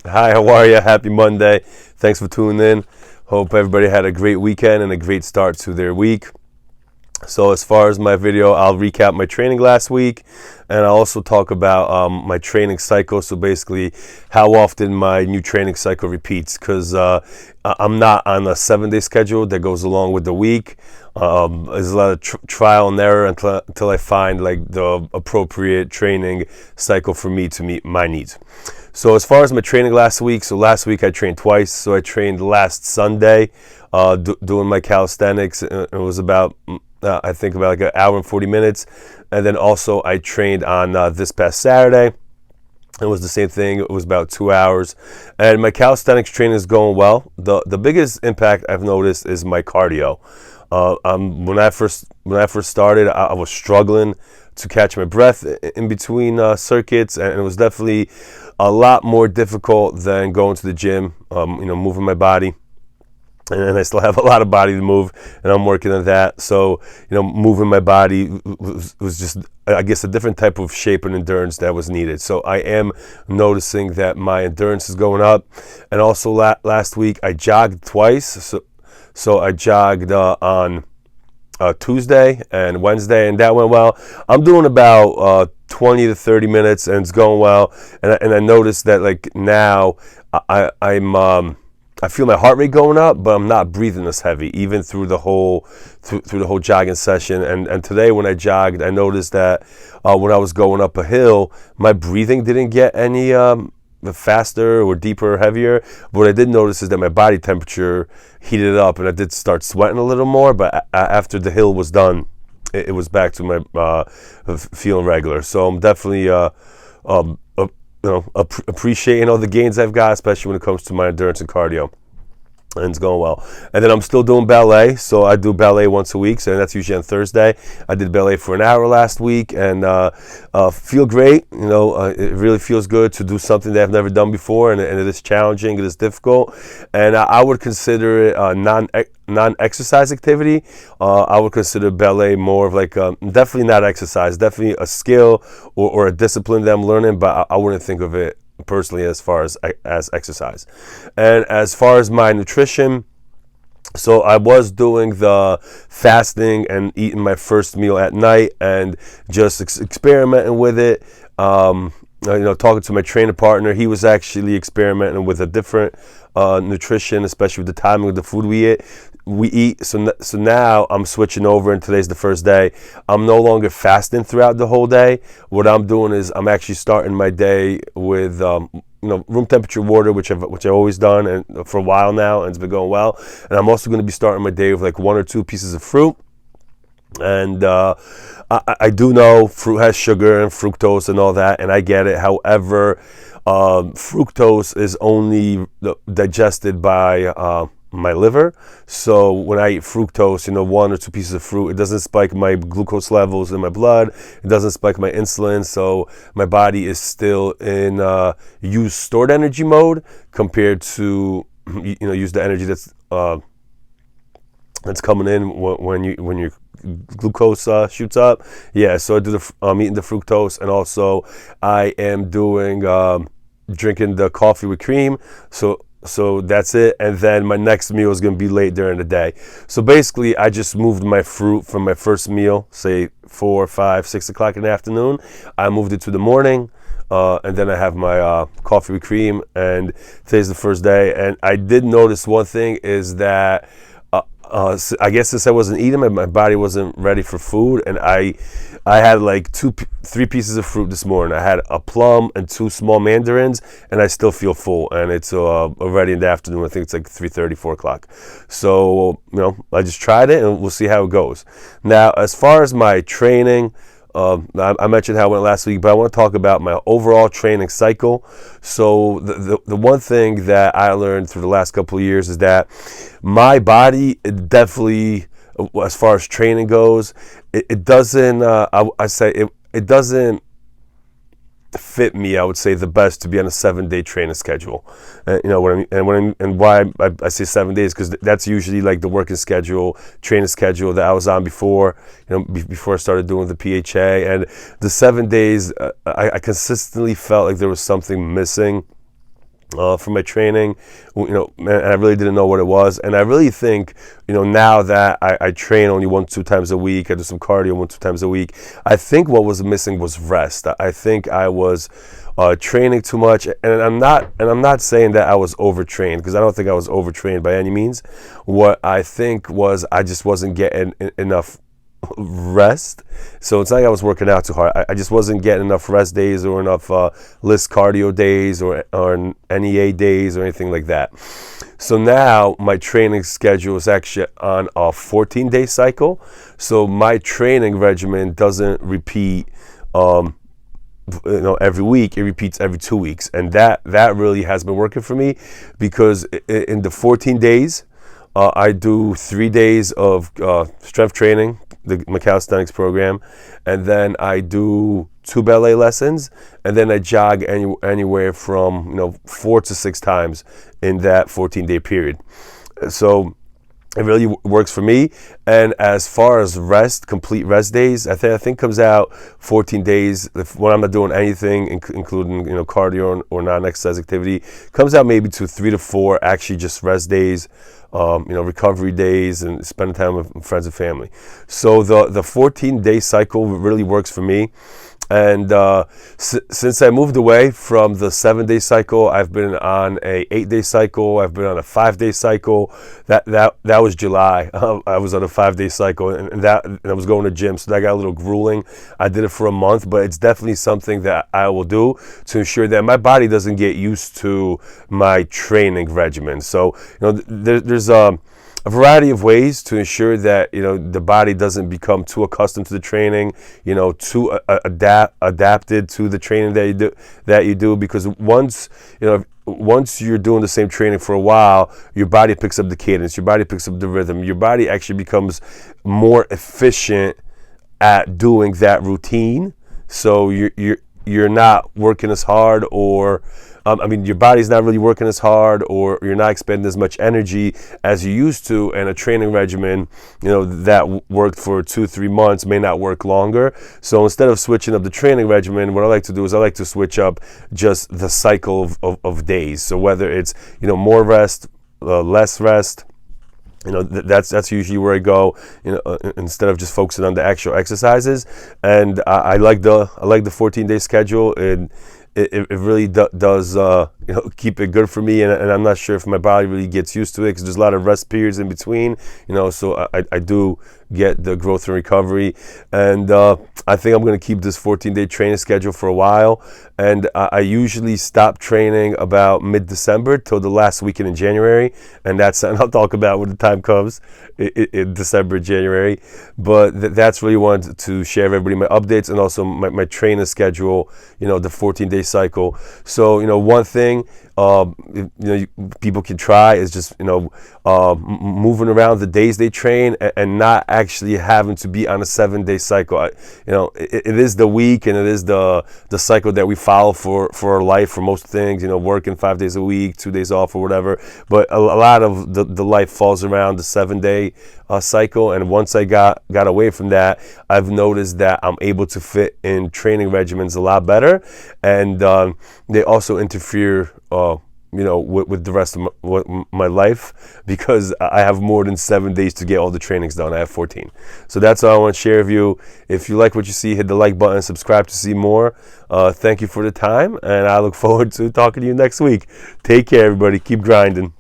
Hi, how are you? Happy Monday. Thanks for tuning in. Hope everybody had a great weekend and a great start to their week. So as far as my video, I'll recap my training last week, and I'll also talk about my training cycle. So basically how often my new training cycle repeats, because I'm not on a 7-day schedule that goes along with the week. There's a lot of trial and error until I find like the appropriate training cycle for me to meet my needs. So as far as my training last week, I trained twice. So I trained last Sunday doing my calisthenics. It was about I think about like an hour and 40 minutes. And then also I trained on this past Saturday. It was the same thing. It was about 2 hours. And my calisthenics training is going well. The biggest impact I've noticed is my cardio. When I first started, I was struggling to catch my breath in between circuits, and it was definitely a lot more difficult than going to the gym, moving my body. And I still have a lot of body to move, and I'm working on that. So, moving my body was just, I guess, a different type of shape and endurance that was needed. So I am noticing that my endurance is going up. And also last week I jogged twice. So I jogged on Tuesday and Wednesday, and that went well. I'm doing about 20 to 30 minutes, and it's going well. And I noticed that like now I feel my heart rate going up, but I'm not breathing as heavy, even through the whole jogging session. And today when I jogged, I noticed that when I was going up a hill, my breathing didn't get any faster or deeper or heavier. But what I did notice is that my body temperature heated up, and I did start sweating a little more. But after the hill was done, it was back to my feeling regular. So I'm definitely appreciating all the gains I've got, especially when it comes to my endurance and cardio. And it's going well. And then I'm still doing ballet. So I do ballet once a week. So that's usually on Thursday. I did ballet for an hour last week, and feel great. It really feels good to do something that I've never done before, and it is challenging. It is difficult, and I would consider it a non-exercise activity. I would consider ballet more of like definitely not exercise, definitely a skill or a discipline that I'm learning. But I wouldn't think of it personally as far as exercise. And as far as my nutrition, so I was doing the fasting and eating my first meal at night and just experimenting with it. Talking to my trainer partner, he was actually experimenting with a different nutrition, especially with the timing of the food we eat. So now I'm switching over, and today's the first day. I'm no longer fasting throughout the whole day. What I'm doing is I'm actually starting my day with room temperature water, which I've always done and for a while now, and it's been going well. And I'm also going to be starting my day with like 1 or 2 pieces of fruit. And I do know fruit has sugar and fructose and all that, and I get it. However, fructose is only digested by my liver. So when I eat fructose, 1 or 2 pieces of fruit, it doesn't spike my glucose levels in my blood. It doesn't spike my insulin. So my body is still in use stored energy mode compared to use the energy that's coming in when your glucose shoots up. Yeah, so I'm eating the fructose, and also I am doing drinking the coffee with cream. So that's it. And then my next meal is going to be late during the day. So basically, I just moved my fruit from my first meal, say 4, 5, 6 o'clock in the afternoon. I moved it to the morning. And then I have my coffee with cream. And today's the first day. And I did notice one thing is that I guess since I wasn't eating, my body wasn't ready for food, and I had like 3 pieces of fruit this morning. I had a plum and 2 small mandarins, and I still feel full. And it's already in the afternoon. I think it's like 3:30, 4 o'clock. So I just tried it, and we'll see how it goes. Now, as far as my training, I mentioned how it went last week, but I want to talk about my overall training cycle. So the one thing that I learned through the last couple of years is that my body, it definitely, as far as training goes, it doesn't, it doesn't fit me, I would say, the best to be on a 7-day training schedule. Why I say 7 days, because that's usually like the working schedule, training schedule that I was on before, before I started doing the PHA. And the 7 days, I consistently felt like there was something missing for my training, and I really didn't know what it was. And I really think, now that I train only 1-2 times a week, I do some cardio 1-2 times a week, I think what was missing was rest. I think I was training too much, and I'm not saying that I was overtrained, because I don't think I was overtrained by any means. What I think was I just wasn't getting enough rest. So it's not like I was working out too hard. I just wasn't getting enough rest days, or enough list cardio days, or NEA days, or anything like that. So now my training schedule is actually on a 14-day cycle. So my training regimen doesn't repeat every week. It repeats every 2 weeks, and that really has been working for me, because in the 14 days I do 3 days of strength training, my calisthenics program, and then I do 2 ballet lessons, and then I jog anywhere from 4 to 6 times in that 14-day period. So it really works for me. And as far as rest, complete rest days, I think comes out 14 days when I'm not doing anything, including cardio or non-exercise activity. Comes out maybe to 3 to 4 actually just rest days, recovery days, and spending time with friends and family. So the 14-day cycle really works for me. And since I moved away from the 7-day cycle, I've been on a 8-day cycle. I've been on a 5-day cycle. That was July. I was on a 5-day cycle, and I was going to gym, so that got a little grueling. I did it for a month, but it's definitely something that I will do to ensure that my body doesn't get used to my training regimen. So there's a variety of ways to ensure that the body doesn't become too accustomed to the training, too adapted to the training that you do, because once you're doing the same training for a while, your body picks up the cadence, your body picks up the rhythm, your body actually becomes more efficient at doing that routine. So you're not working as hard, or your body's not really working as hard, or you're not expending as much energy as you used to, and a training regimen, that worked for 2-3 months may not work longer. So instead of switching up the training regimen, what I like to do is I like to switch up just the cycle of days. So whether it's, more rest, less rest, that's usually where I go, instead of just focusing on the actual exercises. And I like the 14-day schedule, and it really does keep it good for me, and I'm not sure if my body really gets used to it, because there's a lot of rest periods in between, so I do get the growth and recovery. And I think I'm going to keep this 14-day training schedule for a while, and I usually stop training about mid-December till the last weekend in January, and that's something I'll talk about when the time comes in December, January. But that's really wanted to share with everybody my updates, and also my training schedule, the 14-day cycle. So one thing people can try is just moving around the days they train, and not actually having to be on a 7-day cycle. It is the week, and it is the cycle that we follow for our life, for most things, working 5 days a week, 2 days off or whatever. But a lot of the life falls around the 7-day cycle. And once I got away from that, I've noticed that I'm able to fit in training regimens a lot better, and they also interfere with the rest of my life, because I have more than 7 days to get all the trainings done. I have 14. So that's all I want to share with you. If you like what you see, hit the like button, subscribe to see more. Thank you for the time, and I look forward to talking to you next week. Take care, everybody. Keep grinding.